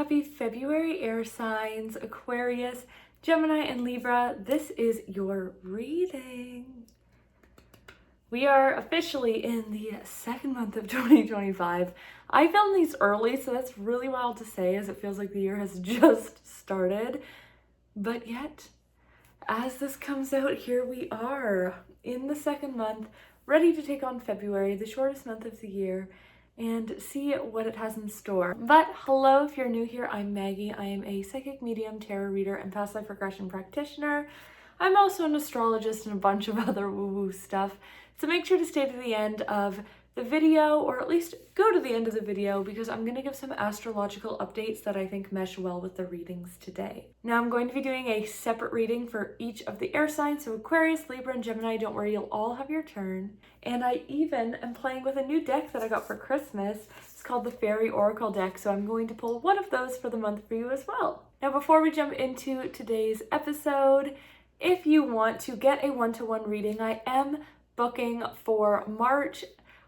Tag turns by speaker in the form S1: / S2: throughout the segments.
S1: happy February, air signs, Aquarius, Gemini, and Libra. This is your reading. We are officially in the second month of 2025. I filmed these early, so that's really wild to say as it feels like the year has just started. But yet, as this comes out, here we are in the second month, ready to take on February, the shortest month of the year, and see what it has in store. But hello, if you're new here, I'm Maggie. I am a psychic medium, tarot reader, and past life regression practitioner. I'm also an astrologist and a bunch of other woo-woo stuff. So make sure to stay to the end of the video, or at least go to the end of the video, because I'm going to give some astrological updates that I think mesh well with the readings today. Now I'm going to be doing a separate reading for each of the air signs, so Aquarius, Libra, and Gemini. Don't worry, you'll all have your turn. And I even am playing with a new deck that I got for Christmas. It's called the Fairy Oracle deck, so I'm going to pull one of those for the month for you as well. Now before we jump into today's episode, if you want to get a one-to-one reading, I am booking for March.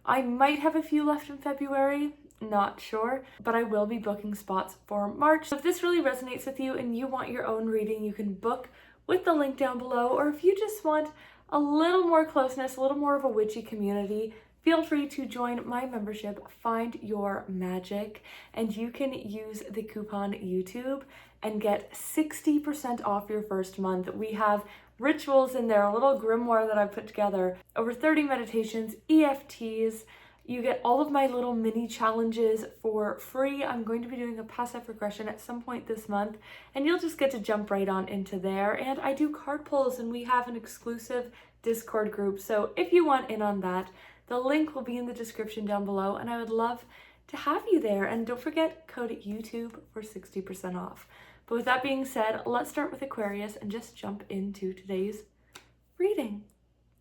S1: I might have a few left in February, not sure, but I will be booking spots for March. So if this really resonates with you and you want your own reading, you can book with the link down below, or if you just want a little more closeness, a little more of a witchy community, feel free to join my membership, Find Your Magic, and you can use the coupon YouTube and get 60% off your first month. We have rituals in there, a little grimoire that I've put together, over 30 meditations, EFTs. You get all of my little mini challenges for free. I'm going to be doing a past life regression at some point this month, and you'll just get to jump right on into there. And I do card pulls, and we have an exclusive Discord group. So if you want in on that, the link will be in the description down below, and I would love to have you there. And don't forget, code YouTube for 60% off. But with that being said, let's start with Aquarius and just jump into today's reading.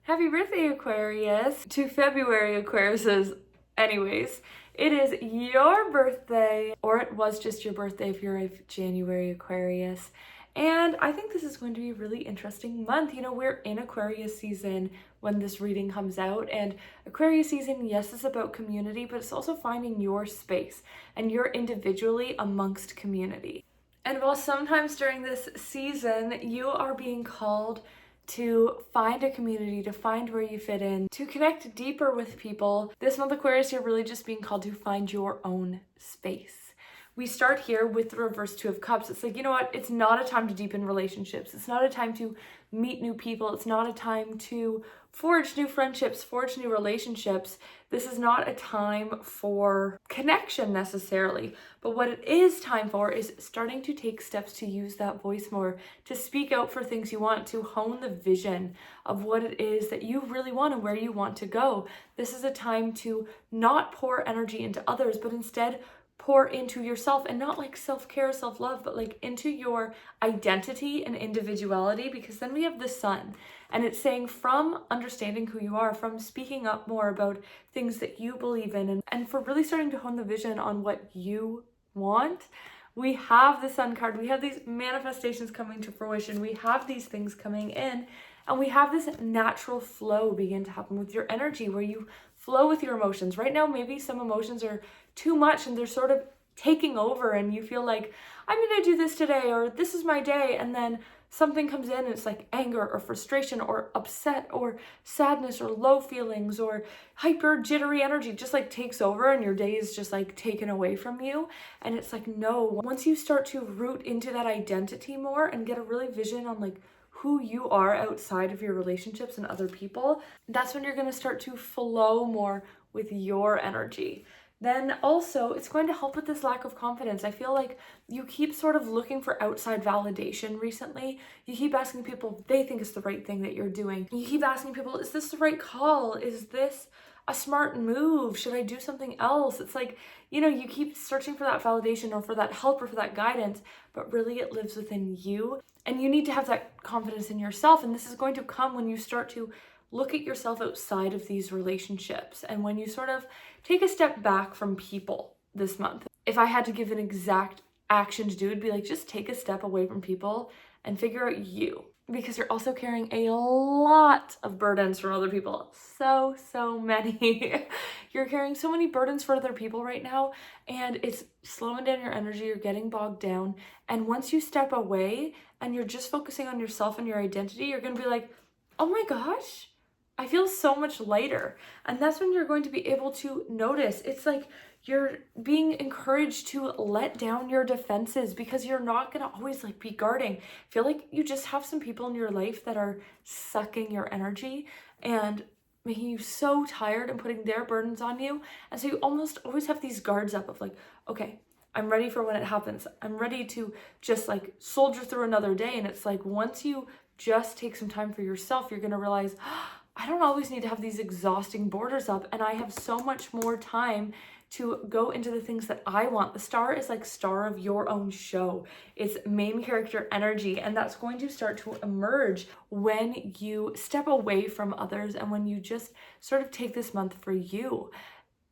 S1: Happy birthday, Aquarius! To February Aquariuses. Anyways, it is your birthday, or it was just your birthday if you're a January Aquarius. And I think this is going to be a really interesting month. You know, we're in Aquarius season when this reading comes out, and Aquarius season, yes, is about community, but it's also finding your space and you're individually amongst community. And while sometimes during this season, you are being called to find a community, to find where you fit in, to connect deeper with people, this month, Aquarius, you're really just being called to find your own space. We start here with the reverse Two of Cups. It's like, you know what? It's not a time to deepen relationships. It's not a time to meet new people. It's not a time to forge new friendships, forge new relationships. This is not a time for connection necessarily, but what it is time for is starting to take steps to use that voice more, to speak out for things you want, to hone the vision of what it is that you really want and where you want to go. This is a time to not pour energy into others, but instead pour into yourself, and not like self-care, self-love, but like into your identity and individuality, because then we have the sun, and it's saying from understanding who you are, from speaking up more about things that you believe in, and for really starting to hone the vision on what you want. We have the sun card, we have these manifestations coming to fruition, we have these things coming in, and we have this natural flow begin to happen with your energy, where you flow with your emotions. Right now, maybe some emotions are too much and they're sort of taking over, and you feel like, I'm gonna do this today, or this is my day, and then something comes in and it's like anger or frustration or upset or sadness or low feelings or hyper jittery energy just like takes over, and your day is just like taken away from you. And it's like, no, once you start to root into that identity more and get a really vision on like who you are outside of your relationships and other people, that's when you're going to start to flow more with your energy. Then also, it's going to help with this lack of confidence. I feel like you keep sort of looking for outside validation recently. You keep asking people if they think it's the right thing that you're doing. You keep asking people, is this the right call? Is this a smart move? Should I do something else? It's like, you know, you keep searching for that validation or for that help or for that guidance, but really it lives within you. And you need to have that confidence in yourself. And this is going to come when you start to look at yourself outside of these relationships, and when you sort of take a step back from people this month. If I had to give an exact action to do, it'd be like, just take a step away from people and figure out you. because you're also carrying a lot of burdens from other people. So many. You're carrying so many burdens for other people right now, and it's slowing down your energy. You're getting bogged down. And once you step away and you're just focusing on yourself and your identity, you're going to be like, oh my gosh, I feel so much lighter. And that's when you're going to be able to notice. It's like you're being encouraged to let down your defenses, because you're not going to always like be guarding. I feel like you just have some people in your life that are sucking your energy and making you so tired and putting their burdens on you. And so you almost always have these guards up of like, okay, I'm ready for when it happens. I'm ready to just like soldier through another day. And it's like, once you just take some time for yourself, you're going to realize, I don't always need to have these exhausting borders up, and I have so much more time to go into the things that I want. The star is like star of your own show. It's main character energy, and that's going to start to emerge when you step away from others and when you just sort of take this month for you.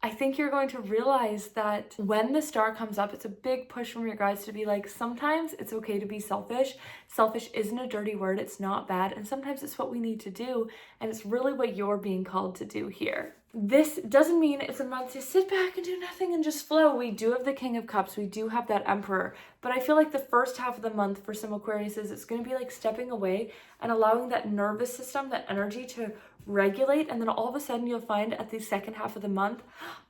S1: I think you're going to realize that when the star comes up, it's a big push from your guides to be like, sometimes it's okay to be selfish. Selfish isn't a dirty word, it's not bad, and sometimes it's what we need to do, and it's really what you're being called to do here. This doesn't mean it's a month to sit back and do nothing and just flow. We do have the King of Cups, we do have that Emperor, but I feel like the first half of the month for some Aquariuses, it's going to be like stepping away and allowing that nervous system, that energy to regulate, and then all of a sudden you'll find at the second half of the month,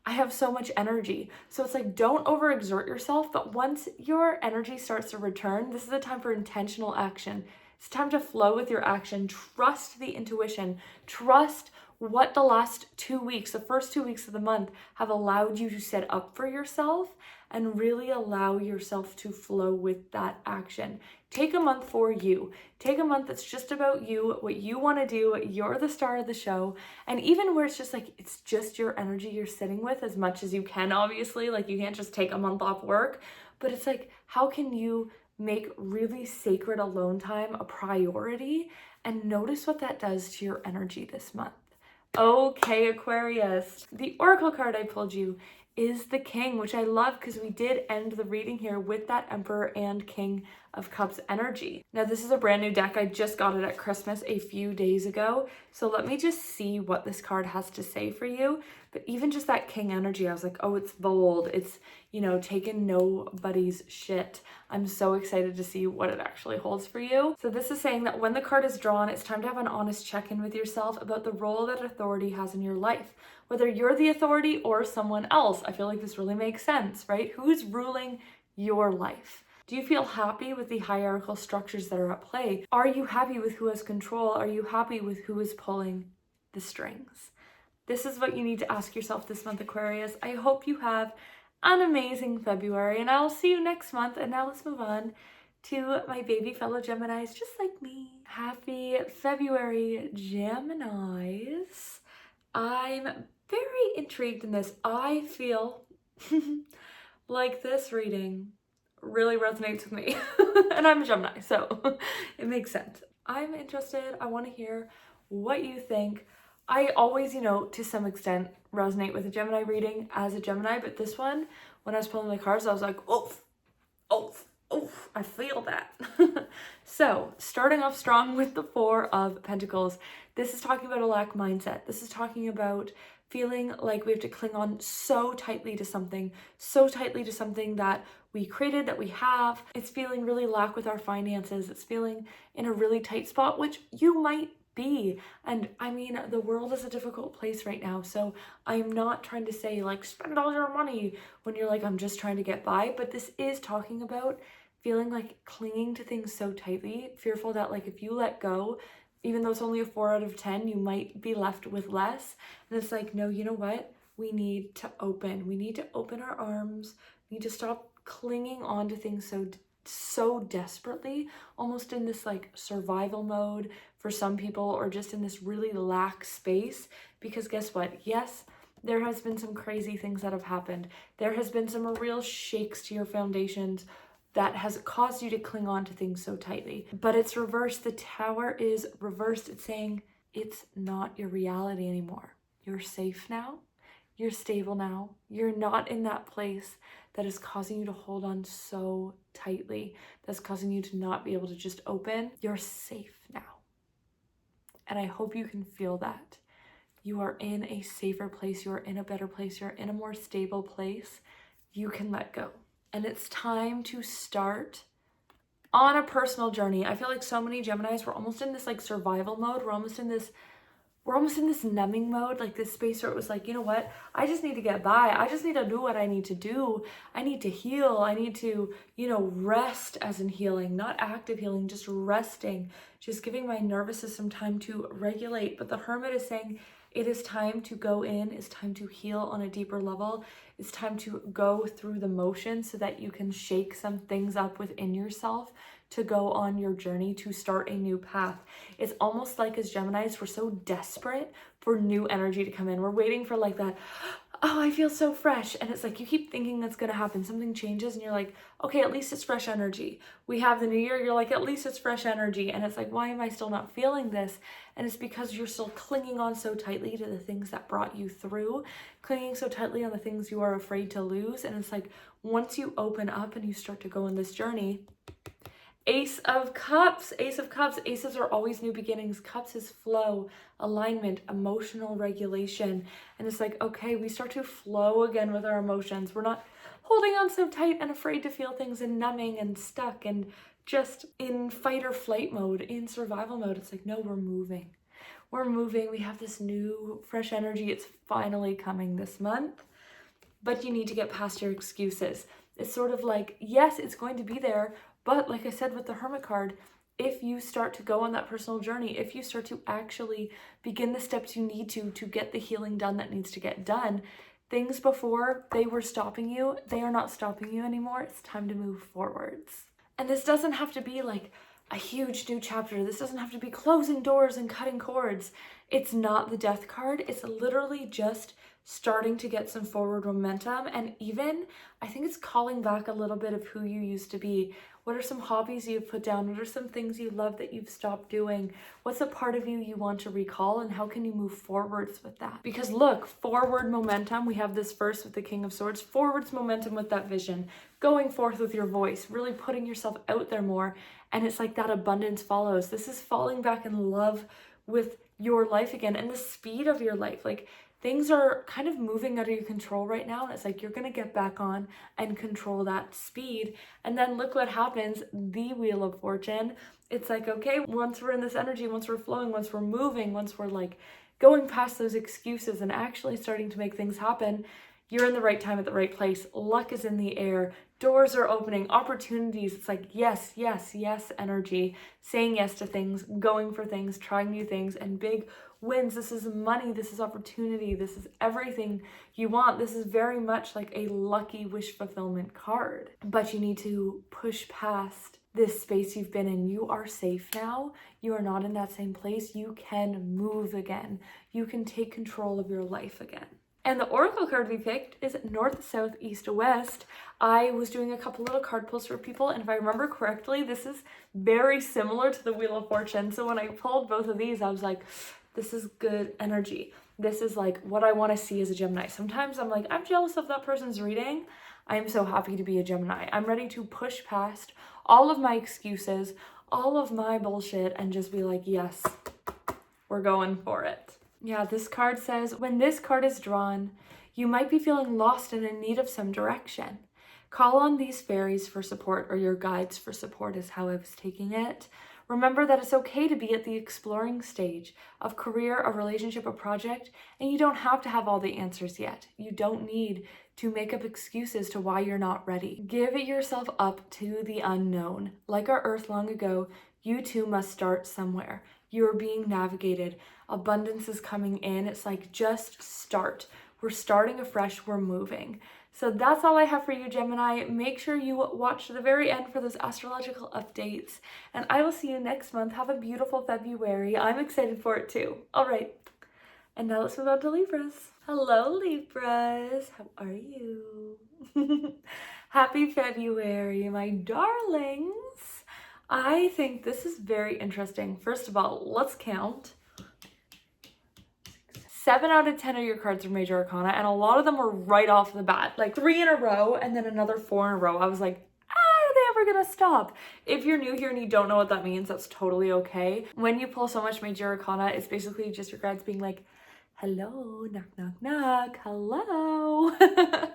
S1: I have so much energy. So it's like, don't overexert yourself, but once your energy starts to return, this is a time for intentional action. It's time to flow with your action. Trust the intuition. Trust what the last 2 weeks, the first 2 weeks of the month, have allowed you to set up for yourself, and really allow yourself to flow with that action. Take a month for you. Take a month that's just about you, what you want to do. You're the star of the show. And even where it's just like, it's just your energy you're sitting with as much as you can, obviously. Like, you can't just take a month off work, but it's like, how can you make really sacred alone time a priority, and notice what that does to your energy this month. Okay, Aquarius, the oracle card I pulled you is the King, which I love because we did end the reading here with that Emperor and King of Cups energy. Now, this is a brand new deck. I just got it at Christmas a few days ago. So let me just see what this card has to say for you. But even just that King energy, I was like, oh, it's bold. It's, you know, taking nobody's shit. I'm so excited to see what it actually holds for you. So this is saying that when the card is drawn, it's time to have an honest check-in with yourself about the role that authority has in your life. Whether you're the authority or someone else, I feel like this really makes sense, right? Who's ruling your life? Do you feel happy with the hierarchical structures that are at play? Are you happy with who has control? Are you happy with who is pulling the strings? This is what you need to ask yourself this month, Aquarius. I hope you have an amazing February, and I'll see you next month. And now let's move on to my baby fellow Geminis, just like me. Happy February, Geminis. I'm very intrigued in this. I feel like this reading really resonates with me. And I'm a Gemini, so it makes sense. I'm interested. I want to hear what you think. I always, you know, to some extent resonate with a Gemini reading as a Gemini, but this one, when I was pulling the cards, I was like, oof, oof, oof, I feel that. So, starting off strong with the Four of Pentacles, this is talking about a lack mindset. This is talking about feeling like we have to cling on so tightly to something that we created, that we have. It's feeling really lack with our finances. It's feeling in a really tight spot, which you might be. And I mean, the world is a difficult place right now. So I'm not trying to say like spend all your money when you're like, I'm just trying to get by. But this is talking about feeling like clinging to things so tightly, fearful that like if you let go, even though it's only a 4 out of 10, you might be left with less. And it's like, no, you know what? We need to open. We need to open our arms. We need to stop clinging on to things so desperately, almost in this like survival mode for some people, or just in this really lack space. Because guess what? Yes, there has been some crazy things that have happened. There has been some real shakes to your foundations that has caused you to cling on to things so tightly. But it's reversed. The Tower is reversed. It's saying it's not your reality anymore. You're safe now. You're stable now. You're not in that place that is causing you to hold on so tightly, that's causing you to not be able to just open, you're safe now. And I hope you can feel that. You are in a safer place, you are in a better place, you're in a more stable place. You can let go. And it's time to start on a personal journey. I feel like so many Geminis, we're almost in this like survival mode. We're almost in this numbing mode, like this space where it was like, you know what? I just need to get by. I just need to do what I need to do. I need to heal. I need to, rest, as in healing, not active healing, just resting, just giving my nervous system time to regulate. But the Hermit is saying it is time to go in. It's time to heal on a deeper level. It's time to go through the motions so that you can shake some things up within yourself to go on your journey to start a new path. It's almost like as Geminis, we're so desperate for new energy to come in. We're waiting for like that, oh, I feel so fresh. And it's like you keep thinking that's going to happen. Something changes and you're like, okay, at least it's fresh energy. We have the new year. You're like, at least it's fresh energy. And it's like, why am I still not feeling this? And it's because you're still clinging on so tightly to the things that brought you through, clinging so tightly on the things you are afraid to lose. And it's like, once you open up and you start to go on this journey, Ace of Cups. Aces are always new beginnings. Cups is flow, alignment, emotional regulation. And it's like, okay, we start to flow again with our emotions. We're not holding on so tight and afraid to feel things and numbing and stuck and just in fight or flight mode, in survival mode. It's like, no, we're moving. We're moving. We have this new fresh energy. It's finally coming this month. But you need to get past your excuses. It's sort of like, yes, it's going to be there. But like I said with the Hermit card, if you start to go on that personal journey, if you start to actually begin the steps you need to get the healing done that needs to get done, things before they were stopping you, they are not stopping you anymore. It's time to move forwards. And this doesn't have to be like a huge new chapter. This doesn't have to be closing doors and cutting cords. It's not the Death card. It's literally just starting to get some forward momentum. And even, I think it's calling back a little bit of who you used to be. What are some hobbies you've put down? What are some things you love that you've stopped doing? What's a part of you want to recall, and how can you move forwards with that? Because look, forward momentum, we have this first with the King of Swords, forwards momentum with that vision, going forth with your voice, really putting yourself out there more. And it's like that abundance follows. This is falling back in love with your life again and the speed of your life. Like, things are kind of moving out of your control right now. And it's like, you're going to get back on and control that speed. And then look what happens. The Wheel of Fortune. It's like, okay, once we're in this energy, once we're flowing, once we're moving, once we're like going past those excuses and actually starting to make things happen, you're in the right time at the right place. Luck is in the air. Doors are opening, opportunities. It's like, yes, yes, yes energy, saying yes to things, going for things, trying new things, and big wins. This is money. This is opportunity. This is everything you want. This is very much like a lucky wish fulfillment card. But you need to push past this space you've been in. You are safe now. You are not in that same place. You can move again. You can take control of your life again. And the oracle card we picked is North, South, East, West. I was doing a couple little card pulls for people, and if I remember correctly, this is very similar to the Wheel of Fortune. So when I pulled both of these, I was like, this is good energy. This is like what I want to see as a Gemini. Sometimes I'm like, I'm jealous of that person's reading. I am so happy to be a Gemini. I'm ready to push past all of my excuses, all of my bullshit, and just be like, yes, we're going for it. Yeah, this card says, when this card is drawn, you might be feeling lost and in need of some direction. Call on these fairies for support, or your guides for support is how I was taking it. Remember that it's okay to be at the exploring stage of career, a relationship, a project, and you don't have to have all the answers yet. You don't need to make up excuses to why you're not ready. Give yourself up to the unknown. Like our Earth long ago, you too must start somewhere. You're being navigated. Abundance is coming in. It's like, just start. We're starting afresh. We're moving. So that's all I have for you, Gemini. Make sure you watch to the very end for those astrological updates. And I will see you next month. Have a beautiful February. I'm excited for it too. All right. And now let's move on to Libras. Hello, Libras. How are you? Happy February, my darlings. I think this is very interesting. First of all, let's count. 7 out of 10 of your cards are major arcana, and a lot of them were right off the bat, like 3 in a row and then another 4 in a row. I was like, are they ever gonna stop? If you're new here and you don't know what that means, that's totally okay. When you pull so much major arcana, it's basically just your guides being like, hello, knock, knock, knock, hello.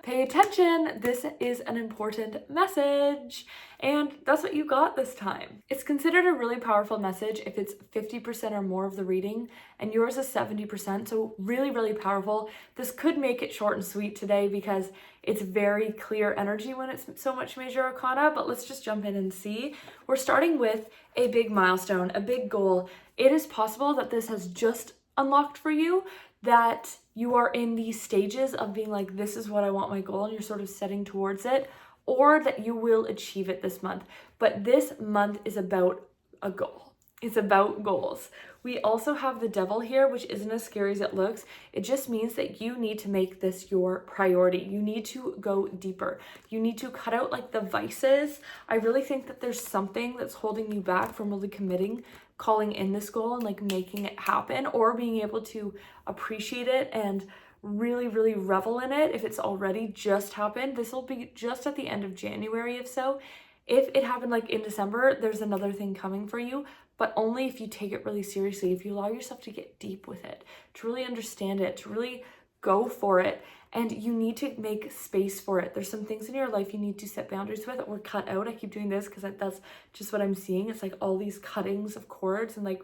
S1: Pay attention, this is an important message. And that's what you got this time. It's considered a really powerful message if it's 50% or more of the reading, and yours is 70%, so really, really powerful. This could make it short and sweet today because it's very clear energy when it's so much major arcana, but let's just jump in and see. We're starting with a big milestone, a big goal. It is possible that this has just unlocked for you, that you are in these stages of being like, this is what I want my goal, and you're sort of setting towards it, or that you will achieve it this month. But this month is about a goal. It's about goals. We also have the devil here, which isn't as scary as it looks. It just means that you need to make this your priority. You need to go deeper. You need to cut out like the vices. I really think that there's something that's holding you back from really committing, calling in this goal and like making it happen, or being able to appreciate it and really, really revel in it. If it's already just happened, this will be just at the end of January. If so, if it happened like in December, there's another thing coming for you, but only if you take it really seriously, if you allow yourself to get deep with it, to really understand it, to really go for it. And you need to make space for it. There's some things in your life you need to set boundaries with or cut out. I keep doing this because that's just what I'm seeing. It's like all these cuttings of cords and like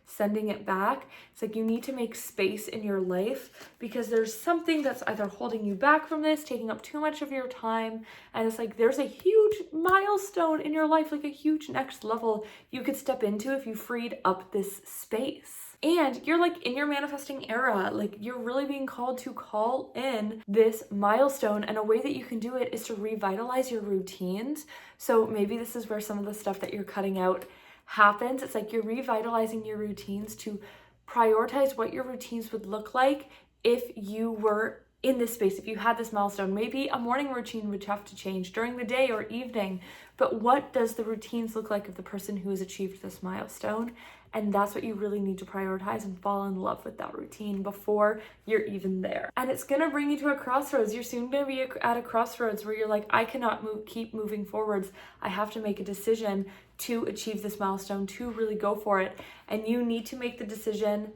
S1: sending it back. It's like you need to make space in your life because there's something that's either holding you back from this, taking up too much of your time. And it's like there's a huge milestone in your life, like a huge next level you could step into if you freed up this space. And you're like in your manifesting era, like you're really being called to call in this milestone. And a way that you can do it is to revitalize your routines. So maybe this is where some of the stuff that you're cutting out happens. It's like you're revitalizing your routines to prioritize what your routines would look like if you were in this space, if you had this milestone. Maybe a morning routine would have to change during the day or evening, but what does the routines look like of the person who has achieved this milestone? And that's what you really need to prioritize and fall in love with that routine before you're even there. And it's gonna bring you to a crossroads. You're soon gonna be at a crossroads where you're like, I cannot keep moving forwards. I have to make a decision to achieve this milestone, to really go for it. And you need to make the decision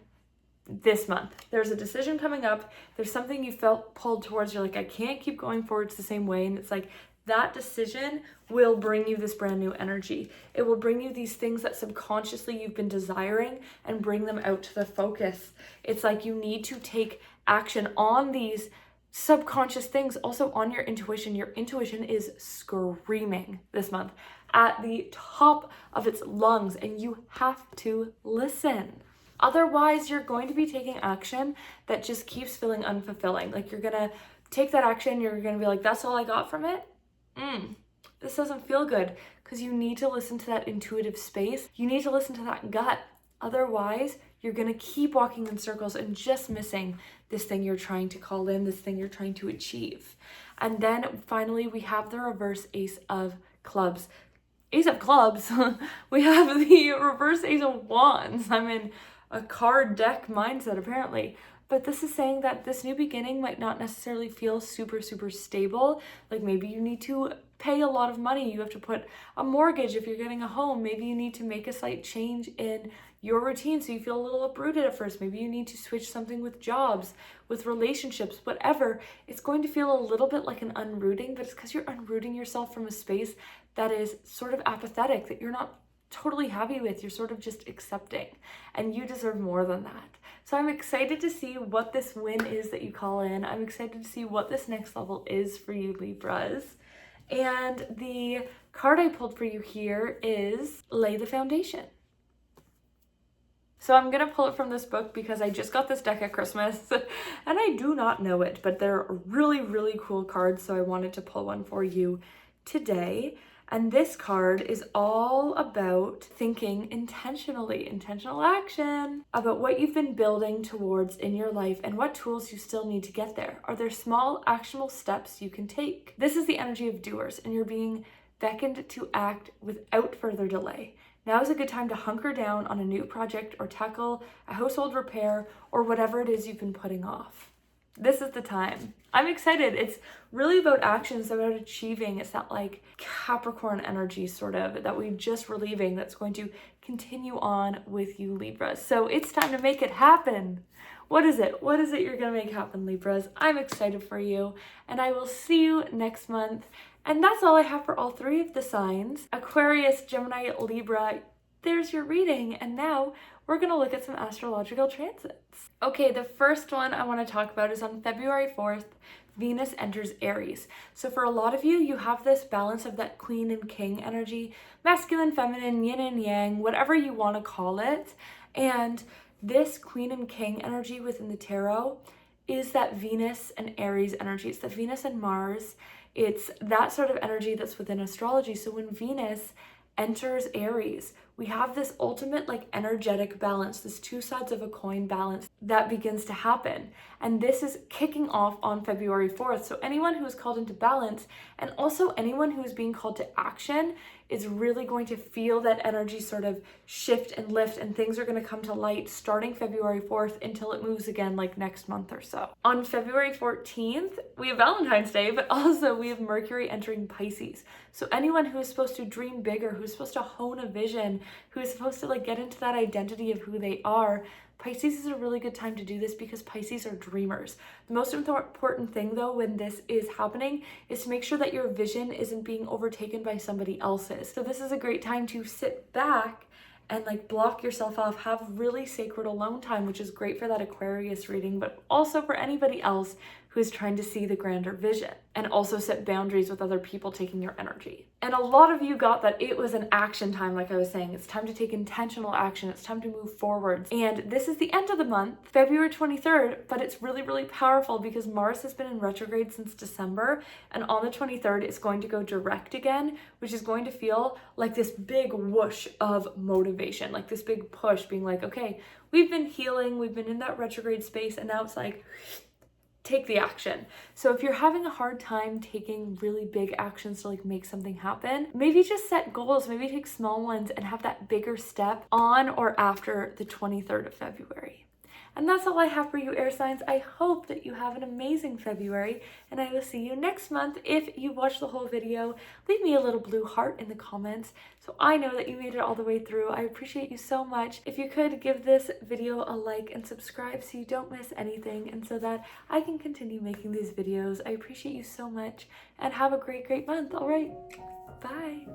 S1: this month. There's a decision coming up. There's something you felt pulled towards. You're like, I can't keep going forwards the same way. And it's like, that decision will bring you this brand new energy. It will bring you these things that subconsciously you've been desiring and bring them out to the focus. It's like you need to take action on these subconscious things, also on your intuition. Your intuition is screaming this month at the top of its lungs, and you have to listen. Otherwise, you're going to be taking action that just keeps feeling unfulfilling. Like you're gonna take that action, you're gonna be like, that's all I got from it? This doesn't feel good, because you need to listen to that intuitive space. You need to listen to that gut. Otherwise, you're gonna keep walking in circles and just missing this thing you're trying to call in, this thing you're trying to achieve. And then finally, we have the reverse Ace of Clubs. Ace of Clubs, we have the reverse Ace of Wands. I'm in a card deck mindset apparently. But this is saying that this new beginning might not necessarily feel super, super stable. Like maybe you need to pay a lot of money. You have to put a mortgage if you're getting a home. Maybe you need to make a slight change in your routine so you feel a little uprooted at first. Maybe you need to switch something with jobs, with relationships, whatever. It's going to feel a little bit like an unrooting, but it's because you're unrooting yourself from a space that is sort of apathetic, that you're not totally happy with. You're sort of just accepting, and you deserve more than that. So I'm excited to see what this win is that you call in. I'm excited to see what this next level is for you, Libras. And the card I pulled for you here is Lay the Foundation. So I'm gonna pull it from this book because I just got this deck at Christmas and I do not know it, but they're really, really cool cards. So I wanted to pull one for you today. And this card is all about thinking intentionally, intentional action, about what you've been building towards in your life and what tools you still need to get there. Are there small actionable steps you can take? This is the energy of doers, and you're being beckoned to act without further delay. Now is a good time to hunker down on a new project or tackle a household repair or whatever it is you've been putting off. This is the time. I'm excited. It's really about action. It's about achieving. It's that like Capricorn energy sort of that we just were leaving that's going to continue on with you, Libras. So it's time to make it happen. What is it? What is it you're going to make happen, Libras? I'm excited for you, and I will see you next month. And that's all I have for all three of the signs. Aquarius, Gemini, Libra, there's your reading. And now we're going to look at some astrological transits. Okay, the first one I want to talk about is on February 4th, Venus enters Aries. So for a lot of you, you have this balance of that Queen and King energy, masculine, feminine, yin and yang, whatever you want to call it. And this Queen and King energy within the tarot is that Venus and Aries energy. It's the Venus and Mars. It's that sort of energy that's within astrology. So when Venus enters Aries, we have this ultimate like energetic balance, this two sides of a coin balance that begins to happen. And this is kicking off on February 4th. So anyone who is called into balance and also anyone who is being called to action is really going to feel that energy sort of shift and lift, and things are going to come to light starting February 4th until it moves again like next month or so. On February 14th, we have Valentine's Day, but also we have Mercury entering Pisces. So anyone who is supposed to dream bigger, who's supposed to hone a vision, who is supposed to like get into that identity of who they are, Pisces is a really good time to do this because Pisces are dreamers. The most important thing though when this is happening is to make sure that your vision isn't being overtaken by somebody else's. So this is a great time to sit back and like block yourself off, have really sacred alone time, which is great for that Aquarius reading, but also for anybody else who is trying to see the grander vision, and also set boundaries with other people taking your energy. And a lot of you got that it was an action time, like I was saying. It's time to take intentional action. It's time to move forwards. And this is the end of the month, February 23rd, but it's really, really powerful because Mars has been in retrograde since December, and on the 23rd, it's going to go direct again, which is going to feel like this big whoosh of motivation, like this big push being like, okay, we've been healing, we've been in that retrograde space, and now it's like, take the action. So if you're having a hard time taking really big actions to like make something happen, maybe just set goals, maybe take small ones and have that bigger step on or after the 23rd of February. And that's all I have for you, air signs. I hope that you have an amazing February, and I will see you next month. If you watched the whole video, leave me a little blue heart in the comments so I know that you made it all the way through. I appreciate you so much. If you could give this video a like and subscribe so you don't miss anything and so that I can continue making these videos. I appreciate you so much, and have a great, great month. All right, bye.